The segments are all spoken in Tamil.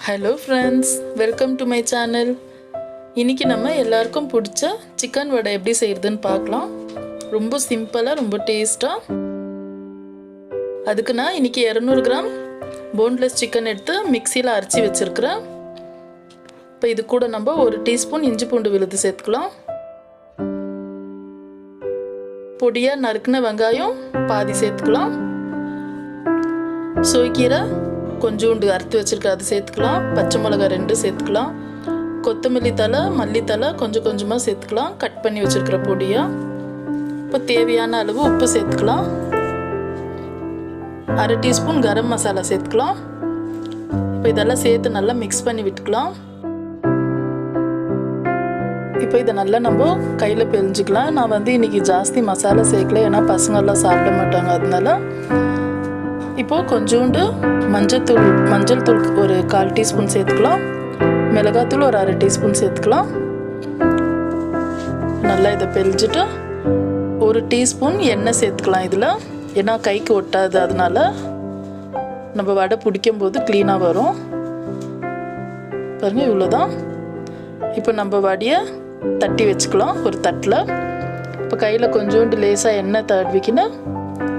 Hello friends, welcome to my channel. இன்னைக்கு நம்ம எல்லாருக்கும் பிடிச்ச சிக்கன் வடை எப்படி செய்யறதுன்னு பார்க்கலாம். ரொம்ப சிம்பிளா ரொம்ப டேஸ்டா. அதுக்கு நான் இன்னைக்கு 200 கிராம் போன்லெஸ் சிக்கன் எடுத்து மிக்ஸில அரைச்சி வச்சிருக்கேன். இப்போ இது கூட நம்ம 1 டீஸ்பூன் இஞ்சி பூண்டு விழுது சேர்த்துக்கலாம். பொடியா நறுக்குன வெங்காயம் பாதி சேர்த்துக்கலாம். சோய்கீரை கொஞ்சோண்டு அறுத்து வச்சிருக்கேன் அது சேர்த்துக்கலாம். பச்சை மிளகாய் 2 சேர்த்துக்கலாம். கொத்தமல்லி தழை மல்லி தழை கொஞ்சம் கொஞ்சமாக சேர்த்துக்கலாம் கட் பண்ணி வச்சிருக்கிற பொடியா. இப்போ தேவையான அளவு உப்பு சேர்த்துக்கலாம். 1/2 டீஸ்பூன் கரம் மசாலா சேர்த்துக்கலாம். இப்போ இதெல்லாம் சேர்த்து நல்லா மிக்ஸ் பண்ணி விட்டுக்கலாம். இப்போ இதை நல்லா நம்ம கையில் பிழிஞ்சிக்கலாம். நான் இன்னைக்கு ஜாஸ்தி மசாலா சேர்க்கல, ஏன்னா பசங்கள்லாம் சாப்பிட மாட்டாங்க. அதனால இப்போது கொஞ்சோண்டு மஞ்சள் தூள் ஒரு 1/4 டீஸ்பூன் சேர்த்துக்கலாம். மிளகாத்தூள் ஒரு 1/2 டீஸ்பூன் சேர்த்துக்கலாம். நல்லா இதை பிழிஞ்சிட்டு 1 டீஸ்பூன் எண்ணெய் சேர்த்துக்கலாம் இதில், ஏன்னா கைக்கு ஒட்டாது. அதனால நம்ம வடை பிடிக்கும் போது க்ளீனாக வரும். பாருங்கள், இவ்வளோதான். இப்போ நம்ம வடையை தட்டி வச்சுக்கலாம் ஒரு தட்டில். இப்போ கையில் கொஞ்சோண்டு லேசாக எண்ணெய் தடவிக்கின்னு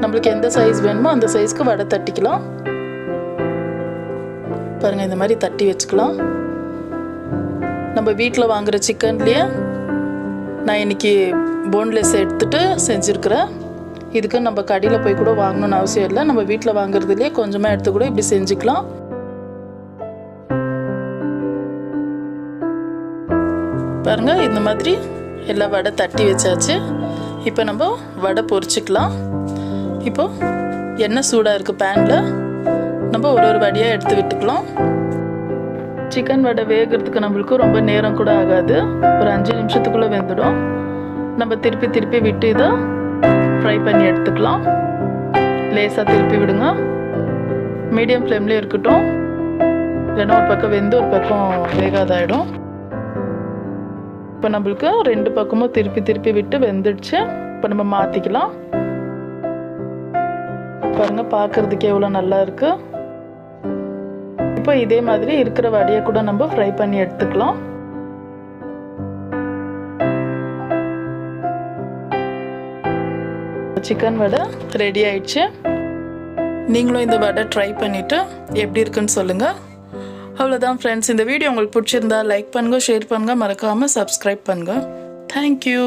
நம்மளுக்கு எந்த சைஸ் வேணுமோ அந்த சைஸ்க்கு வடை தட்டிக்கலாம். பாருங்கள், இந்த மாதிரி தட்டி வச்சுக்கலாம். நம்ம வீட்டில் வாங்குகிற சிக்கன்லேயே நான் இன்றைக்கி போன்லெஸ் எடுத்துகிட்டு செஞ்சுருக்கிறேன். இதுக்கு நம்ம கடையில் போய் கூட வாங்கணும்னு அவசியம் இல்லை. நம்ம வீட்டில் வாங்குறதுலேயே கொஞ்சமாக எடுத்து கூட இப்படி செஞ்சுக்கலாம். பாருங்கள், இந்த மாதிரி எல்லா வடை தட்டி வச்சாச்சு. இப்போ நம்ம வடை பொரிச்சிக்கலாம். இப்போது எண்ணெய் சூடாக இருக்குது பேனில். நம்ம ஒரு வடையாக எடுத்து விட்டுக்கலாம். சிக்கன் வடை வேகிறதுக்கு நம்மளுக்கு ரொம்ப நேரம் கூட ஆகாது. ஒரு 5 நிமிஷத்துக்குள்ளே வெந்துடும். நம்ம திருப்பி விட்டு இதை ஃப்ரை பண்ணி எடுத்துக்கலாம். லேசாக திருப்பி விடுங்க. மீடியம் ஃப்ளேம்லேயே இருக்கட்டும், இல்லைன்னா ஒரு பக்கம் வெந்து ஒரு பக்கம் வேகாதாயிடும். இப்போ நம்மளுக்கு 2 பக்கமும் திருப்பி விட்டு வெந்துடுச்சு. இப்போ நம்ம மாற்றிக்கலாம். பாருங்க, பார்க்கறதுக்கு எவ்வளோ நல்லா இருக்கு. இப்போ இதே மாதிரி இருக்கிற வடையை கூட நம்ம ஃப்ரை பண்ணி எடுத்துக்கலாம். சிக்கன் வடை ரெடி ஆயிடுச்சு. நீங்களும் இந்த வடை ட்ரை பண்ணிட்டு எப்படி இருக்குன்னு சொல்லுங்க. அவ்வளோதான் ஃப்ரெண்ட்ஸ். இந்த வீடியோ உங்களுக்கு பிடிச்சிருந்தா லைக் பண்ணுங்க, ஷேர் பண்ணுங்க, மறக்காம சப்ஸ்கிரைப் பண்ணுங்க. தேங்க்யூ.